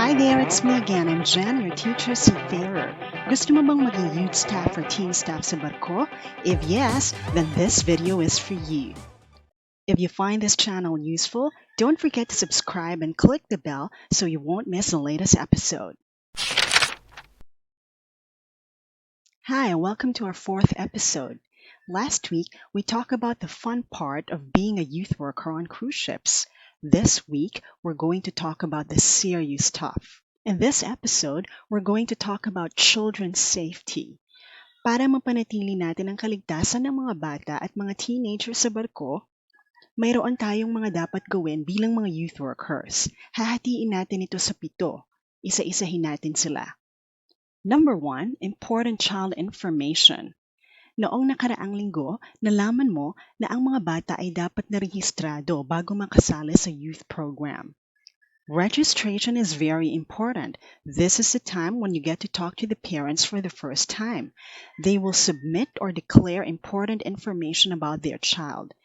Hi there, it's me again. I'm Jen, your teacher, Seafarer. Gusto mo bang maging youth staff or teen staff sa barko? If yes, then this video is for you. If you find this channel useful, don't forget to subscribe and click the bell so you won't miss the latest episode. Hi, welcome to our fourth episode. Last week, we talked about the fun part of being a youth worker on cruise ships. This week, we're going to talk about the serious stuff. In this episode, we're going to talk about children's safety. Para mapanatili natin ang kaligtasan ng mga bata at mga teenagers sa barko, mayroon tayong mga dapat gawin bilang mga youth workers. Hahatiin natin ito sa 7. Isa-isahin natin sila. Number 1, important child information. Noong nakaraang linggo, nalaman mo na ang mga bata ay dapat na rehistrado bago makasali sa youth program. Registration is very important. This is the time when you get to talk to the parents for the first time. They will submit or declare important information about their child.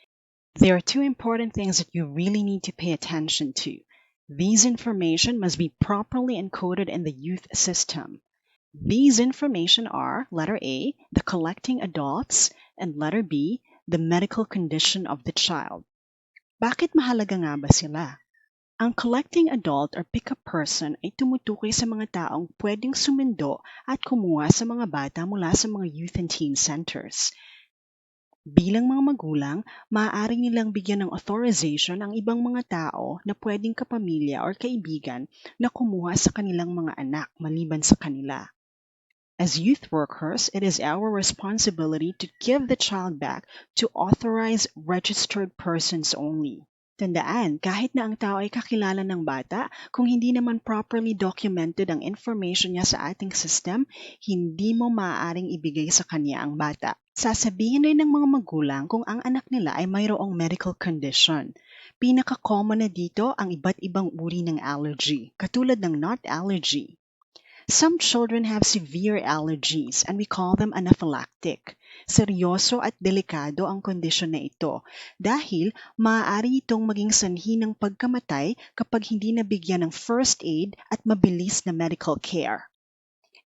There are 2 important things that you really need to pay attention to. These information must be properly encoded in the youth system. These information are letter A, the collecting adults, and letter B, the medical condition of the child. Bakit mahalaga nga ba sila? Ang collecting adult or pick-up person ay tumutukoy sa mga taong pwedeng sumundo at kumuha sa mga bata mula sa mga youth and teen centers. Bilang mga magulang, maaari nilang bigyan ng authorization ang ibang mga tao na pwedeng kapamilya or kaibigan na kumuha sa kanilang mga anak maliban sa kanila. As youth workers, it is our responsibility to give the child back to authorized registered persons only. Tandaan, kahit na ang tao ay kakilala ng bata, kung hindi naman properly documented ang information niya sa ating system, hindi mo maaaring ibigay sa kanya ang bata. Sasabihin rin ng mga magulang kung ang anak nila ay mayroong medical condition. Pinaka-common na dito ang iba't ibang uri ng allergy, katulad ng nut allergy. Some children have severe allergies and we call them anaphylactic. Seryoso at delikado ang kondisyon na ito dahil maaari itong maging sanhi ng pagkamatay kapag hindi nabigyan ng first aid at mabilis na medical care.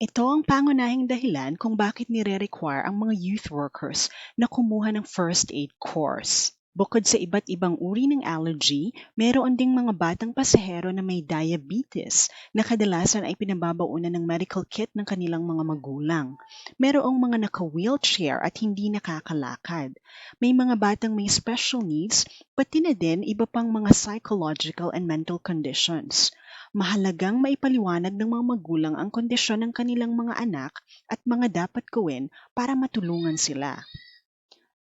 Ito ang pangunahing dahilan kung bakit nire-require ang mga youth workers na kumuha ng first aid course. Bukod sa iba't ibang uri ng allergy, mayroon ding mga batang pasahero na may diabetes na kadalasan ay pinababaunan ng medical kit ng kanilang mga magulang. Mayroong mga naka-wheelchair at hindi nakakalakad. May mga batang may special needs, pati na din iba pang mga psychological and mental conditions. Mahalagang maipaliwanag ng mga magulang ang kondisyon ng kanilang mga anak at mga dapat gawin para matulungan sila.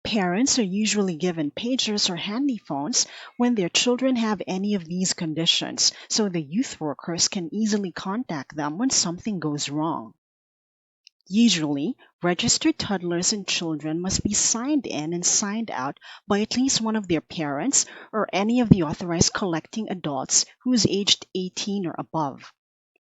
Parents are usually given pagers or handy phones when their children have any of these conditions, so the youth workers can easily contact them when something goes wrong. Usually, registered toddlers and children must be signed in and signed out by at least one of their parents or any of the authorized collecting adults who is aged 18 or above.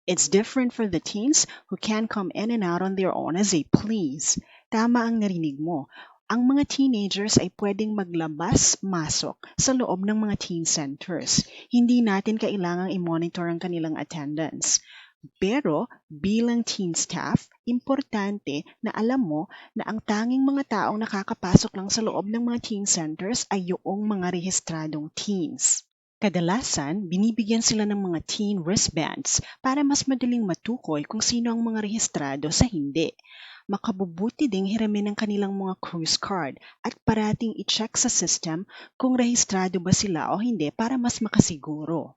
It's different for the teens who can come in and out on their own as they please. Tama ang narinig mo. Ang mga teenagers ay pwedeng maglabas-masok sa loob ng mga teen centers. Hindi natin kailangang i-monitor ang kanilang attendance. Pero bilang teen staff, importante na alam mo na ang tanging mga taong nakakapasok lang sa loob ng mga teen centers ay yung mga rehistradong teens. Kadalasan, binibigyan sila ng mga teen wristbands para mas madaling matukoy kung sino ang mga rehistrado sa hindi. Makabubuti ding hiramin ang kanilang mga cruise card at parating i-check sa system kung rehistrado ba sila o hindi para mas makasiguro.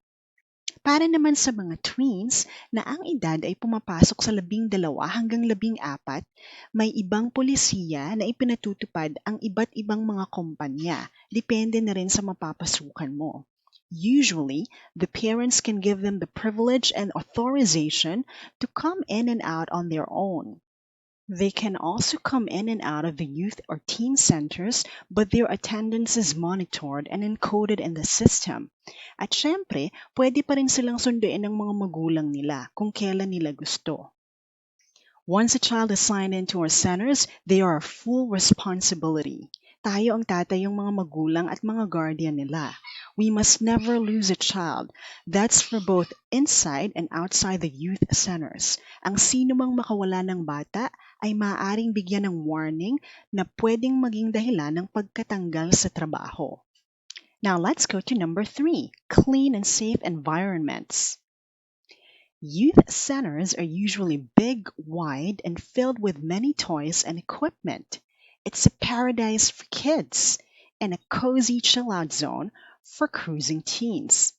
Para naman sa mga tweens na ang edad ay pumapasok sa 12 hanggang 14, may ibang polisiya na ipinatutupad ang iba't ibang mga kumpanya. Depende na rin sa mapapasukan mo. Usually, the parents can give them the privilege and authorization to come in and out on their own. They can also come in and out of the youth or teen centers, but their attendance is monitored and encoded in the system. At syempre, pwede pa rin silang sunduin ng mga magulang nila kung kailan nila gusto. Once a child is signed into our centers, they are a full responsibility. Tayo ang tatay, yung mga magulang at mga guardian nila. We must never lose a child. That's for both inside and outside the youth centers. Ang sino mang makawala ng bata ay maaaring bigyan ng warning na pwedeng maging dahilan ng pagkatanggal sa trabaho. Now let's go to number 3, clean and safe environments. Youth centers are usually big, wide, and filled with many toys and equipment. It's a paradise for kids and a cozy chill-out zone for cruising teens.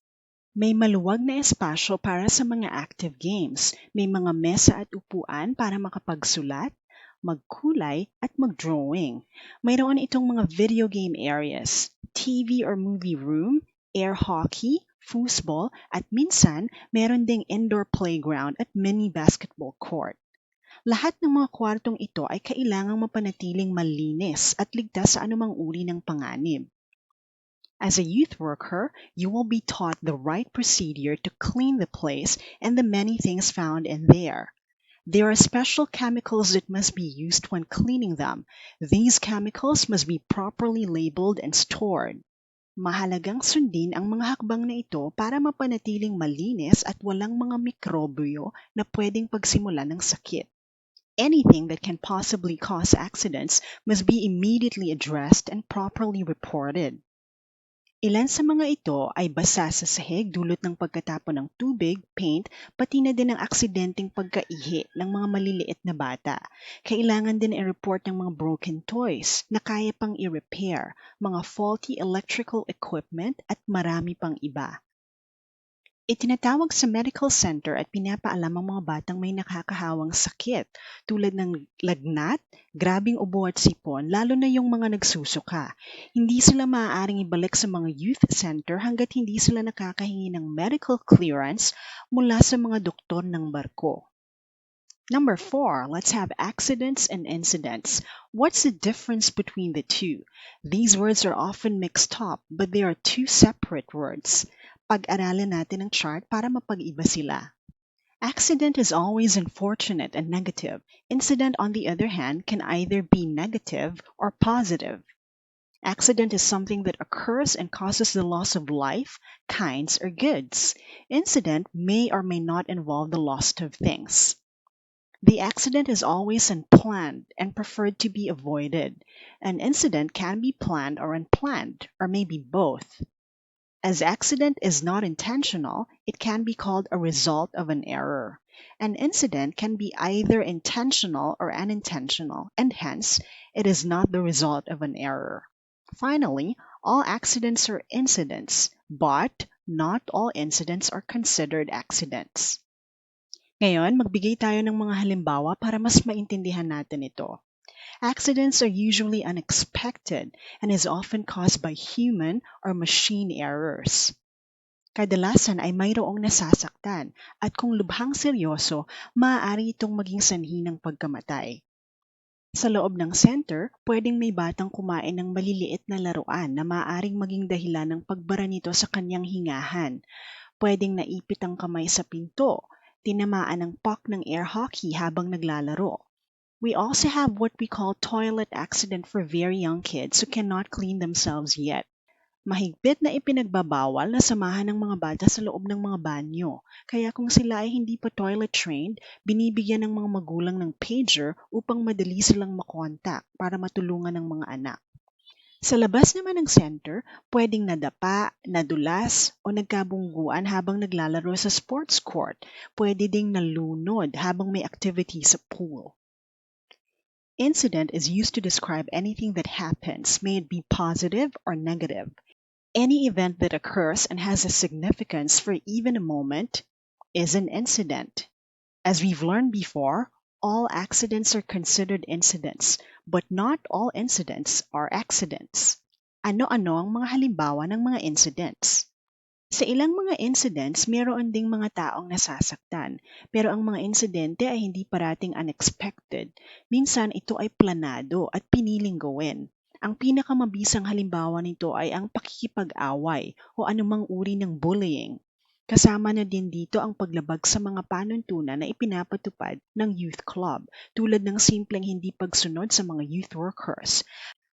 May maluwag na espasyo para sa mga active games. May mga mesa at upuan para makapagsulat, magkulay, at mag-drawing. Mayroon itong mga video game areas, TV or movie room, air hockey, foosball, at minsan, meron ding indoor playground at mini basketball court. Lahat ng mga kwartong ito ay kailangang mapanatiling malinis at ligtas sa anumang uri ng panganib. As a youth worker, you will be taught the right procedure to clean the place and the many things found in there. There are special chemicals that must be used when cleaning them. These chemicals must be properly labeled and stored. Mahalagang sundin ang mga hakbang na ito para mapanatiling malinis at walang mga mikrobyo na pwedeng pagsimulan ng sakit. Anything that can possibly cause accidents must be immediately addressed and properly reported. Ilan sa mga ito ay basa sa sahig dulot ng pagkatapon ng tubig, paint, pati na din ang aksidenteng pagkaihi ng mga maliliit na bata. Kailangan din i-report ng mga broken toys na kaya pang i-repair, mga faulty electrical equipment at marami pang iba. Itinatawag sa medical center at pinapaalam ang mga batang may nakakahawang sakit tulad ng lagnat, grabing ubo at sipon, lalo na yung mga nagsusuka. Hindi sila maaaring ibalik sa mga youth center hanggat hindi sila nakakahingi ng medical clearance mula sa mga doktor ng barko. Number 4, let's have accidents and incidents. What's the difference between the two? These words are often mixed up, but they are two separate words. Pag-aralan natin ang chart para mapag-iba sila. Accident is always unfortunate and negative. Incident, on the other hand, can either be negative or positive. Accident is something that occurs and causes the loss of life, kinds, or goods. Incident may or may not involve the loss of things. The accident is always unplanned and preferred to be avoided. An incident can be planned or unplanned, or maybe both. As accident is not intentional, it can be called a result of an error. An incident can be either intentional or unintentional, and hence, it is not the result of an error. Finally, all accidents are incidents, but not all incidents are considered accidents. Ngayon, magbigay tayo ng mga halimbawa para mas maintindihan natin ito. Accidents are usually unexpected and is often caused by human or machine errors. Kadalasan ay mayroong nasasaktan at kung lubhang seryoso, maaari itong maging sanhi ng pagkamatay. Sa loob ng center, pwedeng may batang kumain ng maliliit na laruan na maaaring maging dahilan ng pagbara nito sa kanyang hingahan. Pwedeng naipit ang kamay sa pinto, tinamaan ng puck ng air hockey habang naglalaro. We also have what we call toilet accident for very young kids who cannot clean themselves yet. Mahigpit na ipinagbabawal na samahan ng mga bata sa loob ng mga banyo. Kaya kung sila ay hindi pa toilet trained, binibigyan ng mga magulang ng pager upang madali silang makontak para matulungan ng mga anak. Sa labas naman ng center, pwedeng nadapa, nadulas, o nagkabungguan habang naglalaro sa sports court. Pwede ding nalunod habang may activity sa pool. Incident is used to describe anything that happens, may it be positive or negative. Any event that occurs and has a significance for even a moment is an incident. As we've learned before, all accidents are considered incidents, but not all incidents are accidents. Ano-ano ang mga halimbawa ng mga incidents? Sa ilang mga incidents, mayroon ding mga taong nasasaktan, pero ang mga insidente ay hindi parating unexpected. Minsan ito ay planado at piniling gawin. Ang pinakamabisang halimbawa nito ay ang pakikipag-away o anumang uri ng bullying. Kasama na din dito ang paglabag sa mga panuntunan na ipinapatupad ng youth club, tulad ng simpleng hindi pagsunod sa mga youth workers.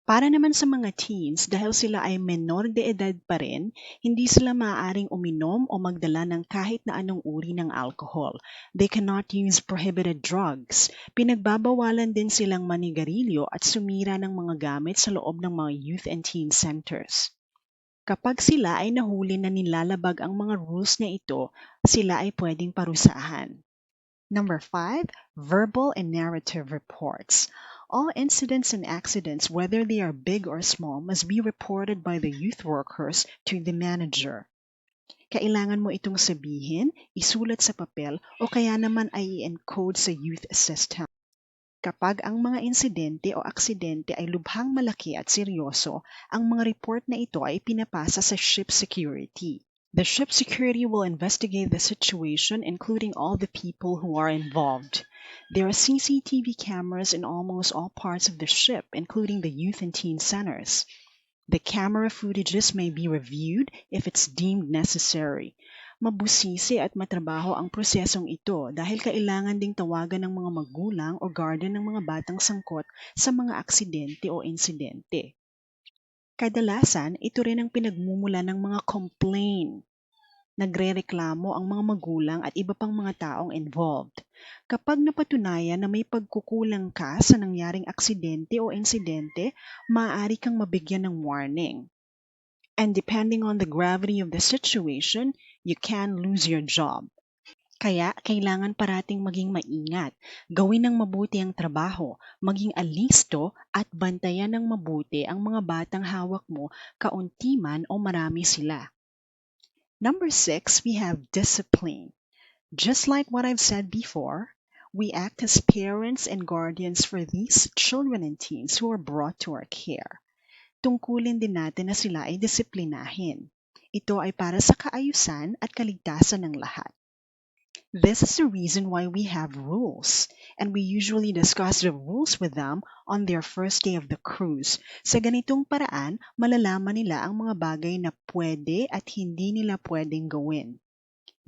Para naman sa mga teens, dahil sila ay menor de edad pa rin, hindi sila maaaring uminom o magdala ng kahit na anong uri ng alcohol. They cannot use prohibited drugs. Pinagbabawalan din silang manigarilyo at sumira ng mga gamit sa loob ng mga youth and teen centers. Kapag sila ay nahuli na nilalabag ang mga rules na ito, sila ay pwedeng parusahan. Number 5, verbal and narrative reports. All incidents and accidents, whether they are big or small, must be reported by the youth workers to the manager. Kailangan mo itong sabihin, isulat sa papel, o kaya naman ay i-encode sa youth system. Kapag ang mga insidente o aksidente ay lubhang malaki at seryoso, ang mga report na ito ay pinapasa sa ship security. The ship security will investigate the situation, including all the people who are involved. There are CCTV cameras in almost all parts of the ship, including the youth and teen centers. The camera footages may be reviewed if it's deemed necessary. Mabusisi at matrabaho ang prosesong ito dahil kailangan ding tawagan ng mga magulang o guardian ng mga batang sangkot sa mga aksidente o insidente. Kadalasan, ito rin ang pinagmumula ng mga complaint. Nagrereklamo ang mga magulang at iba pang mga taong involved. Kapag napatunayan na may pagkukulang ka sa nangyaring aksidente o insidente, maaari kang mabigyan ng warning. And depending on the gravity of the situation, you can lose your job. Kaya, kailangan parating maging maingat, gawin ng mabuti ang trabaho, maging alisto at bantayan ng mabuti ang mga batang hawak mo, kaunti man o marami sila. Number 6, we have discipline. Just like what I've said before, we act as parents and guardians for these children and teens who are brought to our care. Tungkulin din natin na sila ay disiplinahin. Ito ay para sa kaayusan at kaligtasan ng lahat. This is the reason why we have rules, and we usually discuss the rules with them on their first day of the cruise. Sa ganitong paraan, malalaman nila ang mga bagay na pwede at hindi nila pwedeng gawin.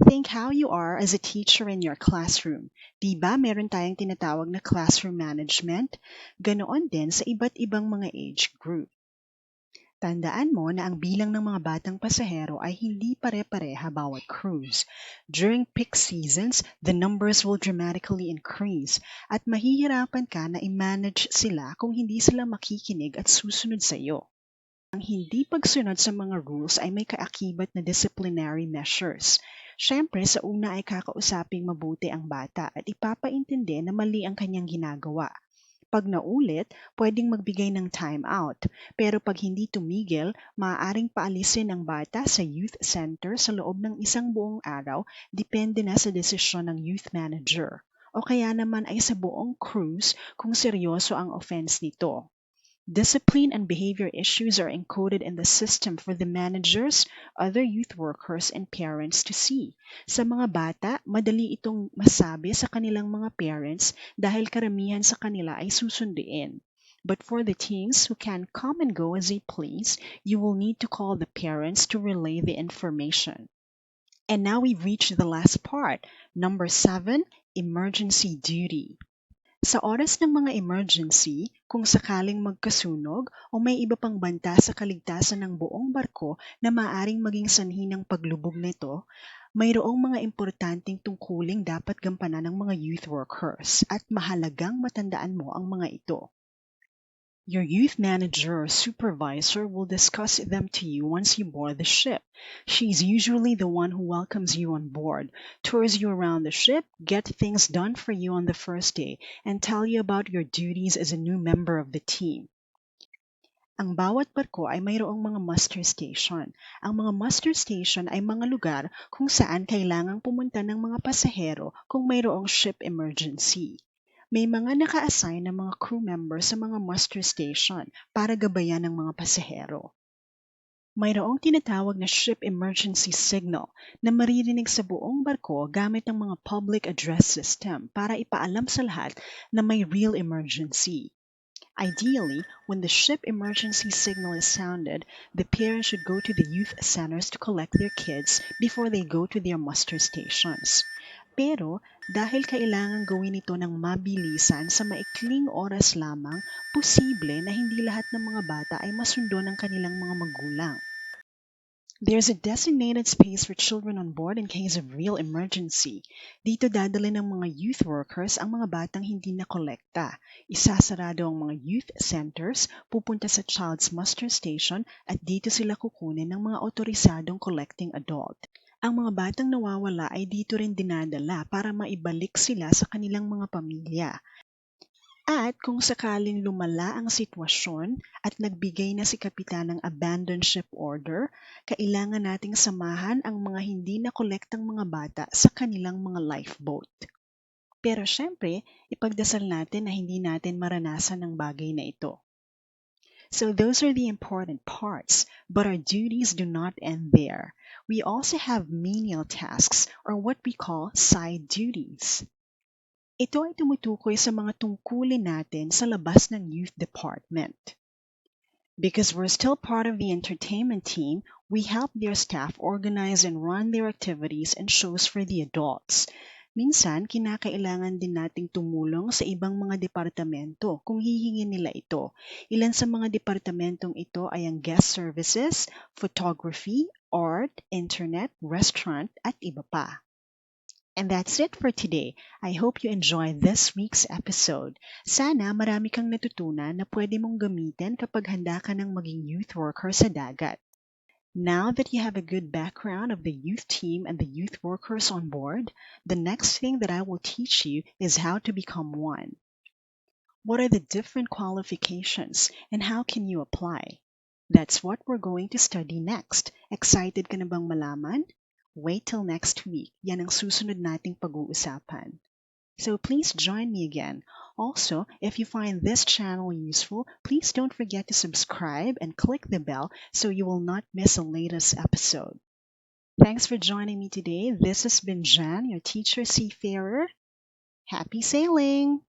Think how you are as a teacher in your classroom. Diba meron tayong tinatawag na classroom management? Ganoon din sa iba't ibang mga age group. Tandaan mo na ang bilang ng mga batang pasahero ay hindi pare-pareha bawat cruise. During peak seasons, the numbers will dramatically increase at mahihirapan ka na i-manage sila kung hindi sila makikinig at susunod sa iyo. Ang hindi pagsunod sa mga rules ay may kaakibat na disciplinary measures. Siyempre, sa una ay kakausaping mabuti ang bata at ipapaintindi na mali ang kanyang ginagawa. Pag naulit, pwedeng magbigay ng time out. Pero pag hindi tumigil, maaaring paalisin ang bata sa youth center sa loob ng isang buong araw, depende na sa desisyon ng youth manager. O kaya naman ay sa buong cruise kung seryoso ang offense nito. Discipline and behavior issues are encoded in the system for the managers, other youth workers, and parents to see. Sa mga bata, madali itong masabi sa kanilang mga parents dahil karamihan sa kanila ay susunduin. But for the teens who can come and go as they please, you will need to call the parents to relay the information. And now we've reached the last part. Number 7, emergency duty. Sa oras ng mga emergency, kung sakaling magkasunog o may iba pang banta sa kaligtasan ng buong barko na maaaring maging sanhi ng paglubog nito, mayroong mga importanteng tungkuling dapat gampanan ng mga youth workers at mahalagang matandaan mo ang mga ito. Your youth manager or supervisor will discuss them to you once you board the ship. She's usually the one who welcomes you on board, tours you around the ship, get things done for you on the first day, and tell you about your duties as a new member of the team. Ang bawat barko ay mayroong mga muster station. Ang mga muster station ay mga lugar kung saan kailangang pumunta ng mga pasahero kung mayroong ship emergency. May mga naka-assign na mga crew members sa mga muster station para gabayan ng mga pasahero. Mayroong tinatawag na ship emergency signal na maririnig sa buong barko gamit ang mga public address system para ipaalam sa lahat na may real emergency. Ideally, when the ship emergency signal is sounded, the parents should go to the youth centers to collect their kids before they go to their muster stations. Pero dahil kailangan gawin ito ng mabilisan sa maikling oras lamang, posible na hindi lahat ng mga bata ay masundo ng kanilang mga magulang. There's a designated space for children on board in case of real emergency. Dito dadali ng mga youth workers ang mga batang hindi nakolekta. Isasarado ang mga youth centers, pupunta sa child's muster station at dito sila kukunin ng mga otorisadong collecting adult. Ang mga batang nawawala ay dito rin dinadala para maibalik sila sa kanilang mga pamilya. At kung sakaling lumala ang sitwasyon at nagbigay na si Kapitan ng abandon ship order, kailangan nating samahan ang mga hindi nakolektang mga bata sa kanilang mga lifeboat. Pero syempre, ipagdasal natin na hindi natin maranasan ang bagay na ito. So those are the important parts, but our duties do not end there. We also have menial tasks or what we call side duties. Ito ay tumutukoy sa mga tungkulin natin sa labas ng youth department. Because we're still part of the entertainment team, we help their staff organize and run their activities and shows for the adults. Minsan, kinakailangan din nating tumulong sa ibang mga departamento kung hihingin nila ito. Ilan sa mga departamentong ito ay ang guest services, photography, art, internet, restaurant, at iba pa. And that's it for today. I hope you enjoyed this week's episode. Sana marami kang natutunan na pwede mong gamitin kapag handa ka ng maging youth worker sa dagat. Now that you have a good background of the youth team and the youth workers on board, the next thing that I will teach you is how to become one. What are the different qualifications and how can you apply? That's what we're going to study next. Excited ka na bang malaman? Wait till next week. Yan ang susunod nating pag-uusapan. So please join me again. Also, if you find this channel useful, please don't forget to subscribe and click the bell so you will not miss a latest episode. Thanks for joining me today. This has been Jan, your teacher Seafarer. Happy sailing!